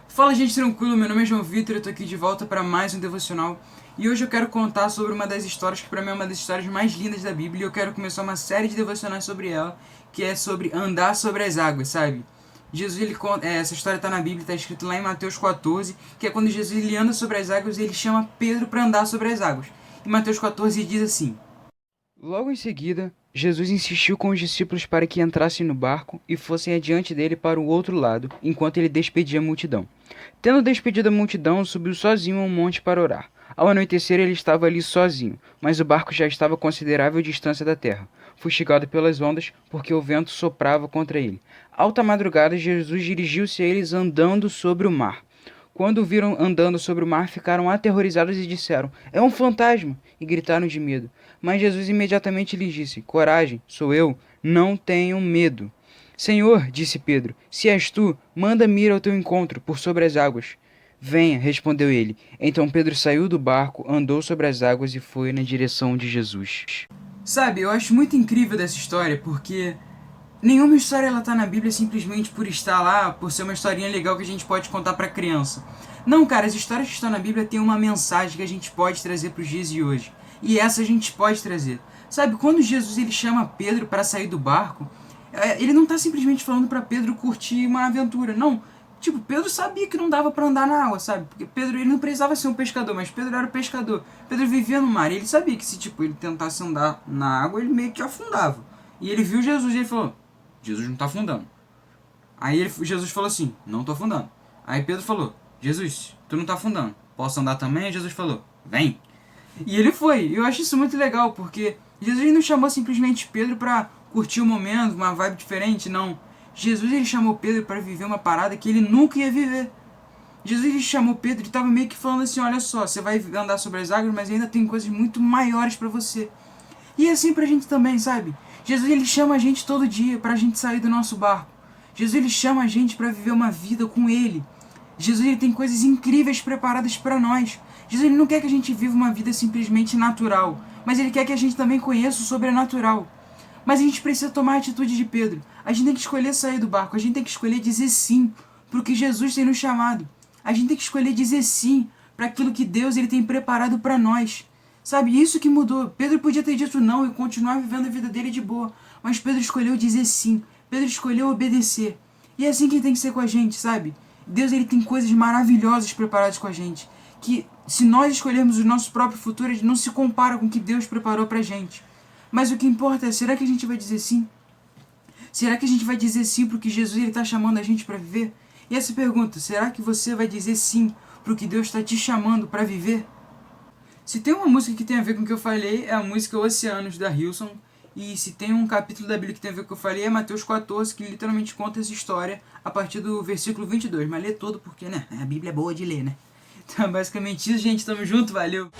Fala, gente, tranquilo, meu nome é João Vitor, eu tô aqui de volta para mais um devocional. E hoje eu quero contar sobre uma das histórias que para mim é uma das histórias mais lindas da Bíblia. E eu quero começar uma série de devocionais sobre ela, que é sobre andar sobre as águas, sabe? Jesus, ele conta, essa história tá na Bíblia, tá escrito lá em Mateus 14, que é quando Jesus ele anda sobre as águas e ele chama Pedro para andar sobre as águas. Em Mateus 14 diz assim: Logo em seguida, Jesus insistiu com os discípulos para que entrassem no barco e fossem adiante dele para o outro lado, enquanto ele despedia a multidão. Tendo despedido a multidão, subiu sozinho a um monte para orar. Ao anoitecer, ele estava ali sozinho, mas o barco já estava a considerável distância da terra, fustigado pelas ondas, porque o vento soprava contra ele. Alta madrugada, Jesus dirigiu-se a eles andando sobre o mar. Quando o viram andando sobre o mar, ficaram aterrorizados e disseram: "É um fantasma!" e gritaram de medo. Mas Jesus imediatamente lhes disse: "Coragem, sou eu, não tenham medo." "Senhor," disse Pedro, "se és tu, manda-me ir ao teu encontro por sobre as águas." "Venha," respondeu ele. Então Pedro saiu do barco, andou sobre as águas e foi na direção de Jesus. Sabe, eu acho muito incrível dessa história, porque nenhuma história ela tá na Bíblia simplesmente por estar lá, por ser uma historinha legal que a gente pode contar pra criança. Não, cara, as histórias que estão na Bíblia têm uma mensagem que a gente pode trazer pros dias de hoje. E essa a gente pode trazer. Sabe, quando Jesus ele chama Pedro para sair do barco, ele não tá simplesmente falando para Pedro curtir uma aventura, não. Tipo, Pedro sabia que não dava para andar na água, sabe? Porque Pedro ele não precisava ser um pescador, mas Pedro era pescador. Pedro vivia no mar e ele sabia que se tipo ele tentasse andar na água, ele meio que afundava. E ele viu Jesus e ele falou: "Jesus não tá afundando." Aí Jesus falou assim: "Não tô afundando." Aí Pedro falou: "Jesus, tu não tá afundando, posso andar também?" Aí Jesus falou: "Vem." E ele foi. Eu acho isso muito legal, porque Jesus não chamou simplesmente Pedro para curtir o momento, uma vibe diferente, não. Jesus ele chamou Pedro para viver uma parada que ele nunca ia viver. Jesus ele chamou Pedro e estava meio que falando assim: "Olha só, você vai andar sobre as águas, mas ainda tem coisas muito maiores para você." E é assim pra gente também, sabe? Jesus ele chama a gente todo dia pra gente sair do nosso barco. Jesus ele chama a gente para viver uma vida com ele. Jesus ele tem coisas incríveis preparadas para nós. Jesus ele não quer que a gente viva uma vida simplesmente natural, mas ele quer que a gente também conheça o sobrenatural. Mas a gente precisa tomar a atitude de Pedro. A gente tem que escolher sair do barco, a gente tem que escolher dizer sim para o que Jesus tem nos chamado. A gente tem que escolher dizer sim para aquilo que Deus ele tem preparado para nós. Sabe, isso que mudou. Pedro podia ter dito não e continuar vivendo a vida dele de boa, mas Pedro escolheu dizer sim. Pedro escolheu obedecer. E é assim que tem que ser com a gente, sabe? Deus ele tem coisas maravilhosas preparadas com a gente, que se nós escolhermos o nosso próprio futuro, ele não se compara com o que Deus preparou pra gente. Mas o que importa é, será que a gente vai dizer sim? Será que a gente vai dizer sim pro que Jesus está chamando a gente para viver? E essa pergunta, será que você vai dizer sim pro que Deus está te chamando para viver? Se tem uma música que tem a ver com o que eu falei, é a música Oceanos, da Hillsong. E se tem um capítulo da Bíblia que tem a ver com o que eu falei, é Mateus 14, que literalmente conta essa história a partir do versículo 22. Mas lê todo porque, né, a Bíblia é boa de ler, né? Então é basicamente isso, gente. Tamo junto, valeu!